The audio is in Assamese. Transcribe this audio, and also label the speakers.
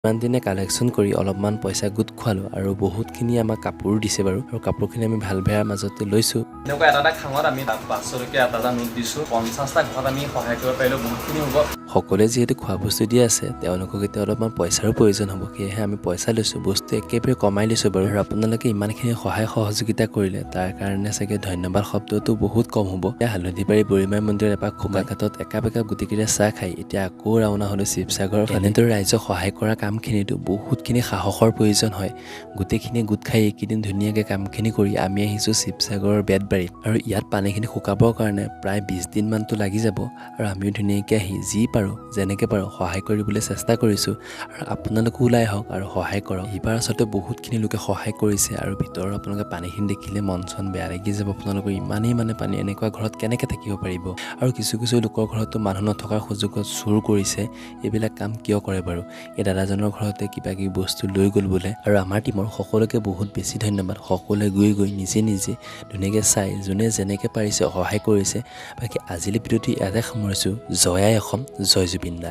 Speaker 1: ইমান দিনে কালেকশ্যন কৰি অলপমান পইচা গোট খোৱালোঁ আৰু বহুতখিনি আমাক কাপোৰো দিছে বাৰু আৰু কাপোৰখিনি আমি ভাল বেয়াৰ মাজতে লৈছোঁ।
Speaker 2: এনেকুৱা এটা খাঙত আমি 500 টকীয়া এটা নোট দিছোঁ। 50টা ঘৰত আমি সহায় কৰিব পাৰিলেও বহুতখিনি হ'ব।
Speaker 1: সকলোৱে যিহেতু খোৱা বস্তু দি আছে তেওঁলোকক এতিয়া অলপমান পইচাৰো প্ৰয়োজন হ'ব, সেয়েহে আমি পইচা লৈছোঁ, বস্তু একেবাৰে কমাই লৈছোঁ বাৰু। আৰু আপোনালোকে ইমানখিনি সহায় সহযোগিতা কৰিলে তাৰ কাৰণে চাগে ধন্যবাদ শব্দটো বহুত কম হ'ব। এতিয়া হালধিবাৰী বুঢ়ীমাই মন্দিৰত এপাক খোকাঘাটত একাপ গুটিকেইটা চাহ খাই এতিয়া আকৌ ৰাওনা হ'লোঁ শিৱসাগৰৰ ফালে। এনেদৰে ৰাইজক সহায় কৰা কামখিনিতো বহুতখিনি সাহসৰ প্ৰয়োজন হয়। গোটেইখিনি গোট খাই এইকেইদিন ধুনীয়াকৈ কামখিনি কৰি আমি আহিছোঁ শিৱসাগৰৰ বেতবাৰীত আৰু ইয়াত পানীখিনি শুকাবৰ কাৰণে প্ৰায় 20 দিনমানতো লাগি যাব আৰু আমিও ধুনীয়াকৈ আহি যি পাৰোঁ যেনেকৈ পাৰোঁ সহায় কৰিবলৈ চেষ্টা কৰিছোঁ আৰু আপোনালোকো ওলাই আহক আৰু সহায় কৰক। এইবাৰ আচলতে বহুতখিনি লোকে সহায় কৰিছে আৰু ভিতৰৰ আপোনালোকে পানীখিনি দেখিলে মন চন বেয়া লাগি যাব। আপোনালোকৰ ইমানেই পানী, এনেকুৱা ঘৰত কেনেকৈ থাকিব পাৰিব। আৰু কিছু লোকৰ ঘৰতো মানুহ নথকাৰ সুযোগত চুৰ কৰিছে। এইবিলাক কাম কিয় কৰে বাৰু? এই দাদাজনৰ ঘৰতে কিবা কিবি বস্তু লৈ গ'ল বোলে আৰু আমাৰ টীমৰ সকলোকে বহুত বেছি ধন্যবাদ। সকলোৱে গৈ নিজে ধুনীয়াকৈ চাই যোনে যেনেকৈ পাৰিছে সহায় কৰিছে। বাকী আজিলৈ ভিডিঅ'টো ইয়াতে সামৰিছোঁ। জয় আই অসম, জয় জুবিন দা।